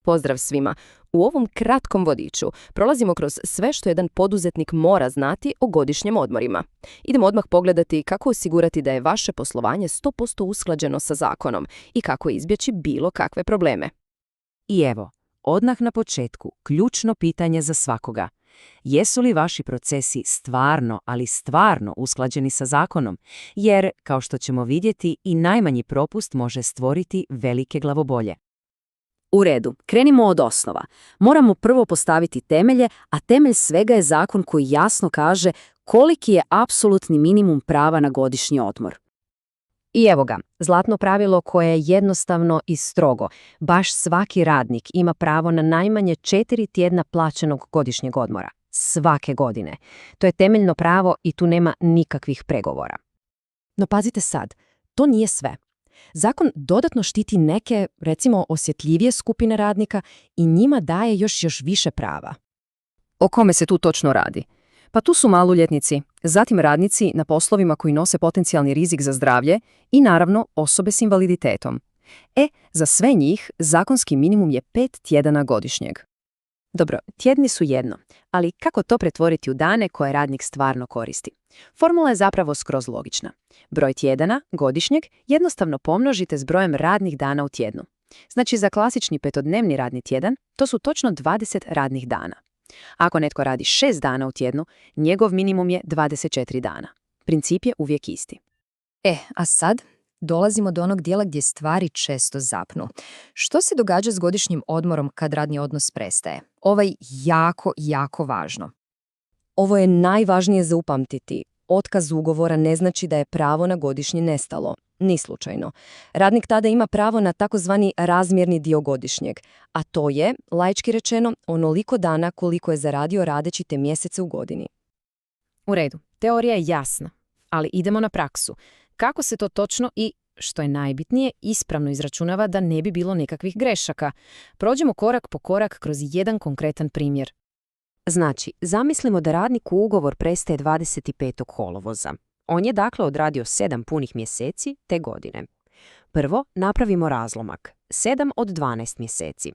Pozdrav svima! U ovom kratkom vodiču prolazimo kroz sve što jedan poduzetnik mora znati o godišnjim odmorima. Idemo odmah pogledati kako osigurati da je vaše poslovanje 100% usklađeno sa zakonom i kako izbjeći bilo kakve probleme. I evo, odmah na početku, ključno pitanje za svakoga. Jesu li vaši procesi stvarno, ali stvarno usklađeni sa zakonom? Jer, kao što ćemo vidjeti, i najmanji propust može stvoriti velike glavobolje. U redu, krenimo od osnova. Moramo prvo postaviti temelje, a temelj svega je zakon koji jasno kaže koliki je apsolutni minimum prava na godišnji odmor. I evo ga, zlatno pravilo koje je jednostavno i strogo. Baš svaki radnik ima pravo na najmanje 4 tjedna plaćenog godišnjeg odmora. Svake godine. To je temeljno pravo i tu nema nikakvih pregovora. No pazite sad, to nije sve. Zakon dodatno štiti neke, recimo, osjetljivije skupine radnika i njima daje još više prava. O kome se tu točno radi? Pa tu su maloljetnici, zatim radnici na poslovima koji nose potencijalni rizik za zdravlje i naravno osobe s invaliditetom. Za sve njih zakonski minimum je 5 tjedana godišnjeg. Dobro, tjedni su jedno, ali kako to pretvoriti u dane koje radnik stvarno koristi? Formula je zapravo skroz logična. Broj tjedana godišnjeg jednostavno pomnožite s brojem radnih dana u tjednu. Znači za klasični 5-dnevni radni tjedan to su točno 20 radnih dana. Ako netko radi 6 dana u tjednu, njegov minimum je 24 dana. Princip je uvijek isti. A sad dolazimo do onog dijela gdje stvari često zapnu. Što se događa s godišnjim odmorom kad radni odnos prestaje? Ovo je jako važno. Ovo je najvažnije za upamtiti. Otkaz ugovora ne znači da je pravo na godišnji nestalo. Ni slučajno. Radnik tada ima pravo na takozvani razmjerni dio godišnjeg, a to je, laički rečeno, onoliko dana koliko je zaradio radeći te mjesece u godini. U redu, teorija je jasna, ali idemo na praksu. Kako se to točno i, što je najbitnije, ispravno izračunava da ne bi bilo nekakvih grešaka? Prođemo korak po korak kroz jedan konkretan primjer. Znači, zamislimo da radniku ugovor prestaje 25. kolovoza. On je dakle odradio 7 punih mjeseci te godine. Prvo, napravimo razlomak. 7 od 12 mjeseci.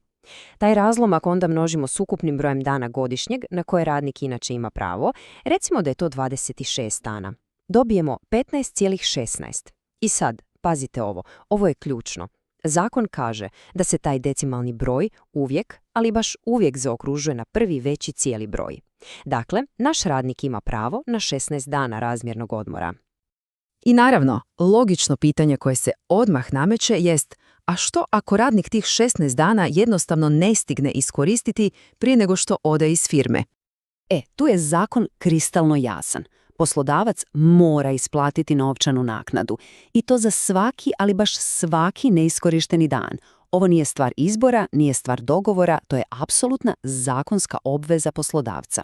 Taj razlomak onda množimo s ukupnim brojem dana godišnjeg na koje radnik inače ima pravo. Recimo da je to 26 dana. Dobijemo 15,16. I sad, pazite ovo je ključno. Zakon kaže da se taj decimalni broj uvijek, ali baš uvijek zaokružuje na prvi veći cijeli broj. Dakle, naš radnik ima pravo na 16 dana razmjernog odmora. I naravno, logično pitanje koje se odmah nameće jest, a što ako radnik tih 16 dana jednostavno ne stigne iskoristiti prije nego što ode iz firme? Tu je zakon kristalno jasan. Poslodavac mora isplatiti novčanu naknadu. I to za svaki, ali baš svaki neiskorišteni dan. Ovo nije stvar izbora, nije stvar dogovora, to je apsolutna zakonska obveza poslodavca.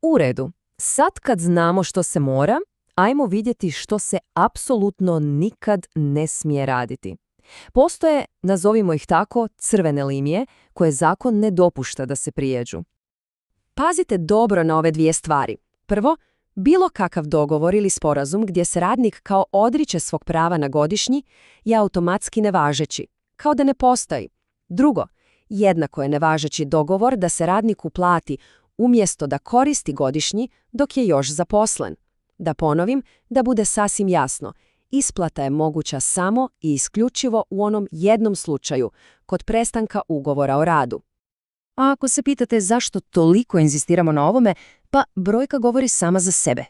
U redu. Sad kad znamo što se mora, ajmo vidjeti što se apsolutno nikad ne smije raditi. Postoje, nazovimo ih tako, crvene linije koje zakon ne dopušta da se prijeđu. Pazite dobro na ove dvije stvari. Prvo, bilo kakav dogovor ili sporazum gdje se radnik kao odriče svog prava na godišnji je automatski nevažeći, kao da ne postoji. Drugo, jednako je nevažeći dogovor da se radniku plati umjesto da koristi godišnji dok je još zaposlen. Da ponovim, da bude sasvim jasno, isplata je moguća samo i isključivo u onom jednom slučaju, kod prestanka ugovora o radu. A ako se pitate zašto toliko inzistiramo na ovome, pa brojka govori sama za sebe.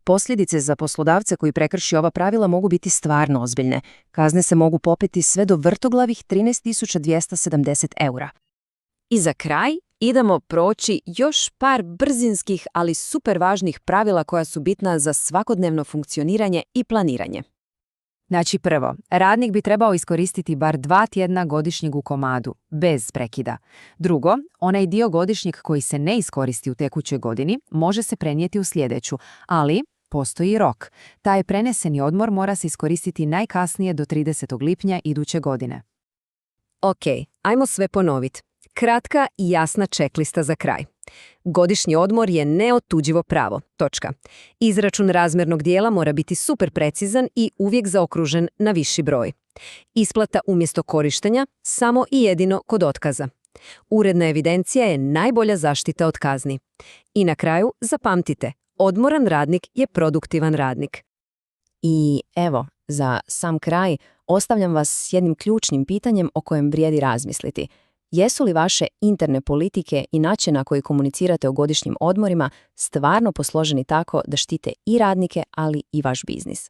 Posljedice za poslodavce koji prekrši ova pravila mogu biti stvarno ozbiljne. Kazne se mogu popeti sve do vrtoglavih 13.270 eura. I za kraj idemo proći još par brzinskih, ali super važnih pravila koja su bitna za svakodnevno funkcioniranje i planiranje. Znači prvo, radnik bi trebao iskoristiti bar 2 tjedna godišnjeg u komadu, bez prekida. Drugo, onaj dio godišnjeg koji se ne iskoristi u tekućoj godini može se prenijeti u sljedeću, ali postoji rok. Taj preneseni odmor mora se iskoristiti najkasnije do 30. lipnja iduće godine. Ok, ajmo sve ponoviti. Kratka i jasna checklista za kraj. Godišnji odmor je neotuđivo pravo. Točka. Izračun razmjernog dijela mora biti super precizan i uvijek zaokružen na viši broj. Isplata umjesto korištenja samo i jedino kod otkaza. Uredna evidencija je najbolja zaštita od kazni. I na kraju, zapamtite, odmoran radnik je produktivan radnik. I evo, za sam kraj, ostavljam vas s jednim ključnim pitanjem o kojem vrijedi razmisliti. Jesu li vaše interne politike i način na koji komunicirate o godišnjim odmorima stvarno posloženi tako da štite i radnike, ali i vaš biznis?